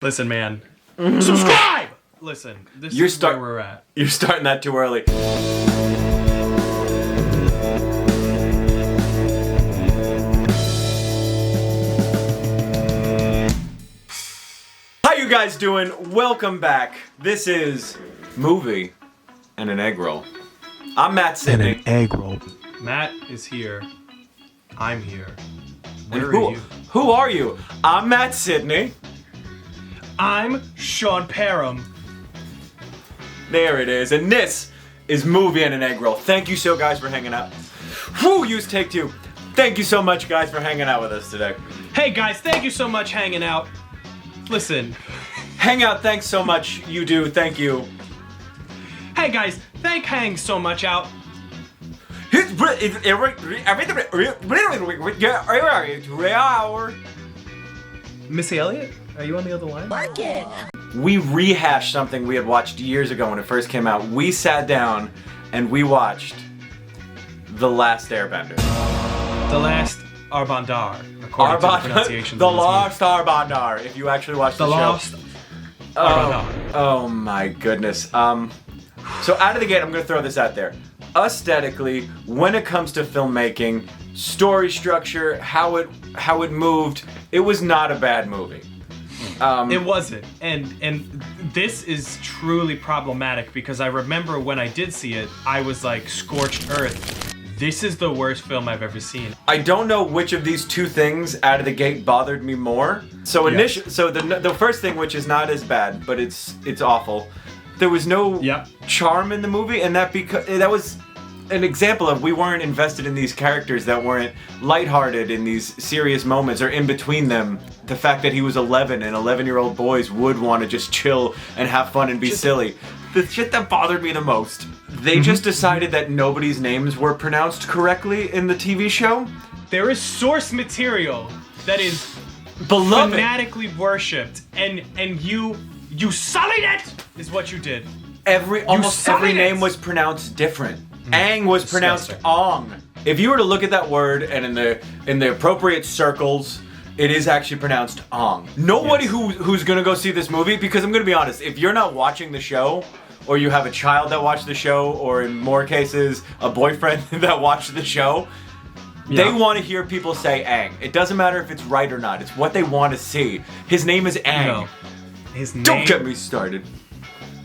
Listen, man. Subscribe! Listen, this is where we're at. You're starting that too early. How you guys doing? Welcome back. This is Movie and an Egg Roll. I'm Matt Sidney. And an egg roll. Matt is here. I'm here. And Where are you? Who are you? I'm Matt Sidney. I'm Sean Perham. There it is. And this is Movie and an Egg Roll. Thank you so guys for hanging out. Whew, use take two. Thank you so much guys for hanging out with us today. Hey guys, thank you so much hanging out. Listen. Hang out, thanks so much. You do, thank you. Hey guys, hang so much out. Missy Elliott, are you on the other line? We rehashed something we had watched years ago when it first came out. We sat down and we watched The Last Airbender. The Last Airbender, according to the pronunciation. The Last Airbender, if you actually watch the show. Last Airbender. Oh my goodness. So out of the gate, I'm going to throw this out there. Aesthetically, when it comes to filmmaking, story structure, how it moved, it was not a bad movie. It wasn't, and this is truly problematic because I remember when I did see it, I was like scorched earth. This is the worst film I've ever seen. I don't know which of these two things out of the gate bothered me more. So the first thing, which is not as bad, but it's awful. There was no charm in the movie, and that was an example of we weren't invested in these characters that weren't lighthearted in these serious moments or in between them. The fact that he was 11 and 11-year-old boys would want to just chill and have fun and be silly. The shit that bothered me the most, they just decided that nobody's names were pronounced correctly in the TV show. There is source material that is beloved, fanatically worshipped, and you sullied it, is what you did. Almost every name was pronounced different. Aang was pronounced Ong. If you were to look at that word and in the appropriate circles, it is actually pronounced Ong. Nobody who's gonna go see this movie, because I'm gonna be honest, if you're not watching the show, or you have a child that watched the show, or in more cases, a boyfriend that watched the show, they want to hear people say Aang. It doesn't matter if it's right or not. It's what they want to see. His name is Aang. No. His name. Don't get me started.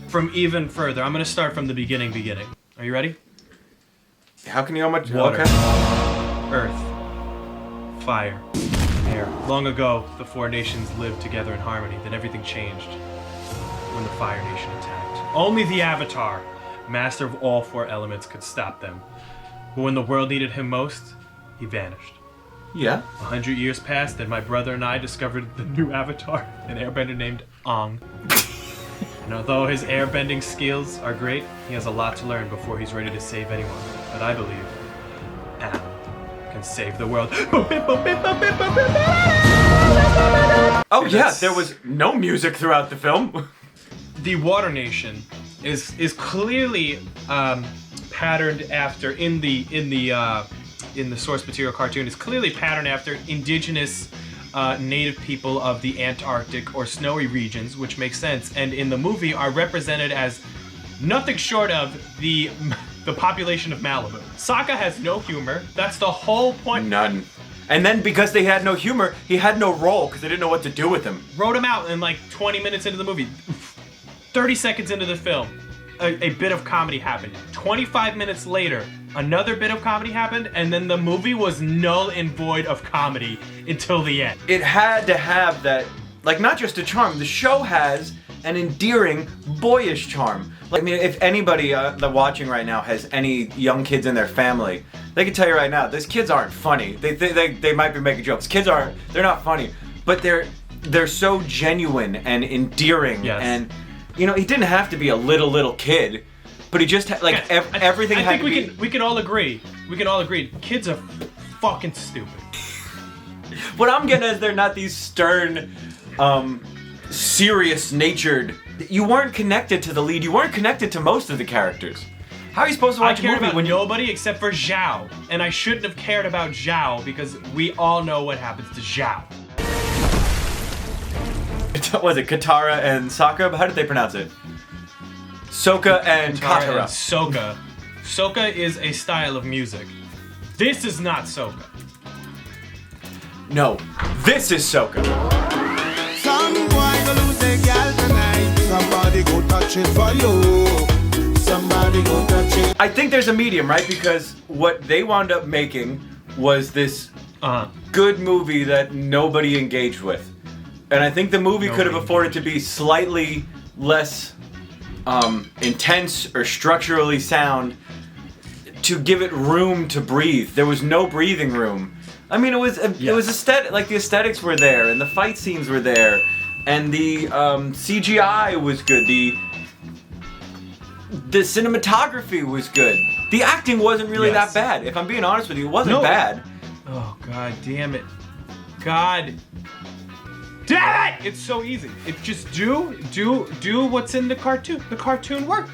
From even further, I'm gonna start from the beginning. Are you ready? How can you know much? Water. Okay. Earth. Fire. Air. Long ago, the four nations lived together in harmony. Then everything changed when the Fire Nation attacked. Only the Avatar, master of all four elements, could stop them. But when the world needed him most, he vanished. Yeah. 100 years passed, and my brother and I discovered the new Avatar, an airbender named Aang. And although his airbending skills are great, he has a lot to learn before he's ready to save anyone. But I believe Aang can save the world. Oh yeah, there was no music throughout the film. The Water Nation is clearly patterned after in the source material cartoon. Is clearly patterned after indigenous native people of the Antarctic or snowy regions, which makes sense. And in the movie, are represented as nothing short of the population of Malibu. Sokka has no humor. That's the whole point. None. And then because they had no humor, he had no role because they didn't know what to do with him. Wrote him out in like 20 minutes into the movie. 30 seconds into the film, a bit of comedy happened. 25 minutes later, another bit of comedy happened, and then the movie was null and void of comedy until the end. It had to have that, like, not just a charm. The show has an endearing, boyish charm. Like, I mean, if anybody that watching right now has any young kids in their family, they can tell you right now, these kids aren't funny. They might be making jokes. They're not funny, but they're so genuine and endearing. Yes. And you know, he didn't have to be a little kid, but he just everything had to be. I think we can all agree. Kids are fucking stupid. What I'm getting at is they're not these stern, serious-natured. You weren't connected to the lead. You weren't connected to most of the characters. How are you supposed to watch a movie when nobody except for Zhao, and I shouldn't have cared about Zhao because we all know what happens to Zhao. was it Katara and Sokka? How did they pronounce it? Sokka and Katara. Sokka. Sokka is a style of music. This is not Sokka. No, this is Sokka. Some boy go lose their gal tonight. Somebody go touch it for you. Somebody go touch it. I think there's a medium, right? Because what they wound up making was this good movie that nobody engaged with. And I think the movie could have afforded to be slightly less intense or structurally sound to give it room to breathe. There was no breathing room. I mean, it was aesthetic. Like the aesthetics were there, and the fight scenes were there, and the CGI was good. The cinematography was good. The acting wasn't really that bad. If I'm being honest with you, it wasn't bad. Oh, god damn it. God damn it! It's so easy. It's just do what's in the cartoon. The cartoon worked.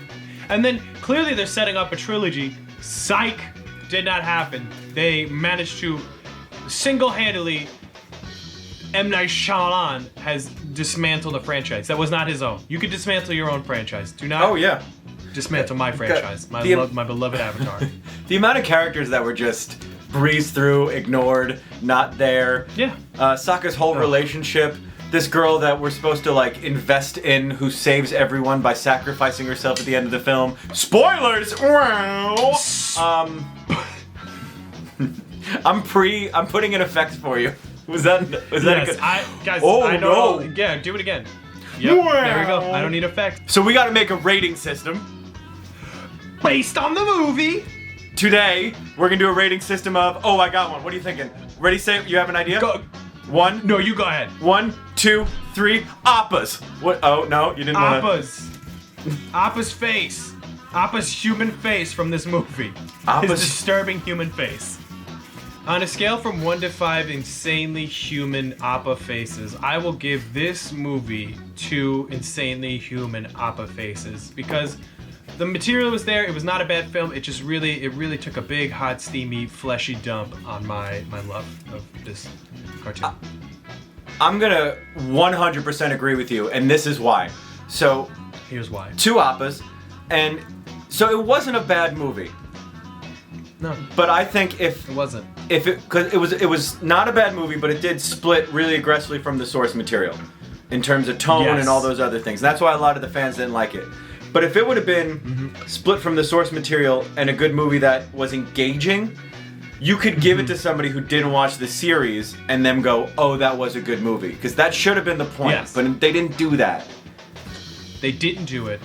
And then clearly they're setting up a trilogy. Psych! Did not happen. They managed to single-handedly, M. Night Shyamalan has dismantled a franchise that was not his own. You could dismantle your own franchise. Do not dismantle my franchise. My beloved Avatar. The amount of characters that were just breezed through, ignored, not there. Yeah. Sokka's whole relationship. This girl that we're supposed to like invest in, who saves everyone by sacrificing herself at the end of the film. Spoilers! I'm putting in effects for you. Was that yes, a good? Guys, oh, I know. No. Yeah, do it again. Yep, there we go. I don't need effects. So we got to make a rating system based on the movie. Today we're gonna do a rating system of. Oh, I got one. What are you thinking? Ready? Say. You have an idea? Go. One. No, you go ahead. 1, 2, 3. Appas. What? Oh no, you didn't want to. Appa's face. Appa's human face from this movie. His disturbing human face. On a scale from 1 to 5 insanely human Appa faces, I will give this movie 2 insanely human Appa faces because the material was there. It was not a bad film. It just really took a big, hot, steamy, fleshy dump on my love of this cartoon. I'm gonna 100% agree with you, and this is why. So here's why. 2 Appas, and so it wasn't a bad movie. No. But I think it wasn't. Because it was not a bad movie, but it did split really aggressively from the source material in terms of tone and all those other things. That's why a lot of the fans didn't like it. But if it would have been split from the source material and a good movie that was engaging, you could give it to somebody who didn't watch the series and then go, "Oh, that was a good movie," because that should have been the point. Yes. But they didn't do that. They didn't do it.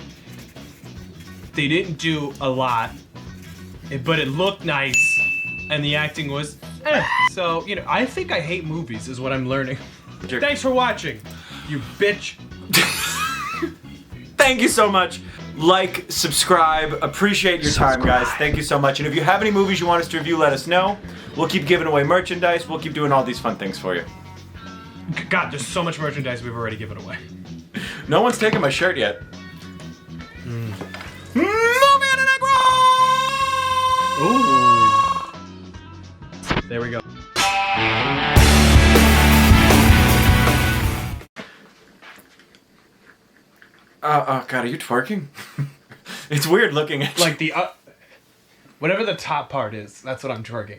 They didn't do a lot, but it looked nice. And the acting was, So, I think I hate movies is what I'm learning. Thanks for watching, you bitch. Thank you so much. Like, subscribe, appreciate your time, guys. Thank you so much. And if you have any movies you want us to review, let us know. We'll keep giving away merchandise. We'll keep doing all these fun things for you. God, there's so much merchandise we've already given away. No one's taken my shirt yet. Ooh. There we go. Oh God, are you twerking? It's weird looking at like the whatever the top part is. That's what I'm twerking.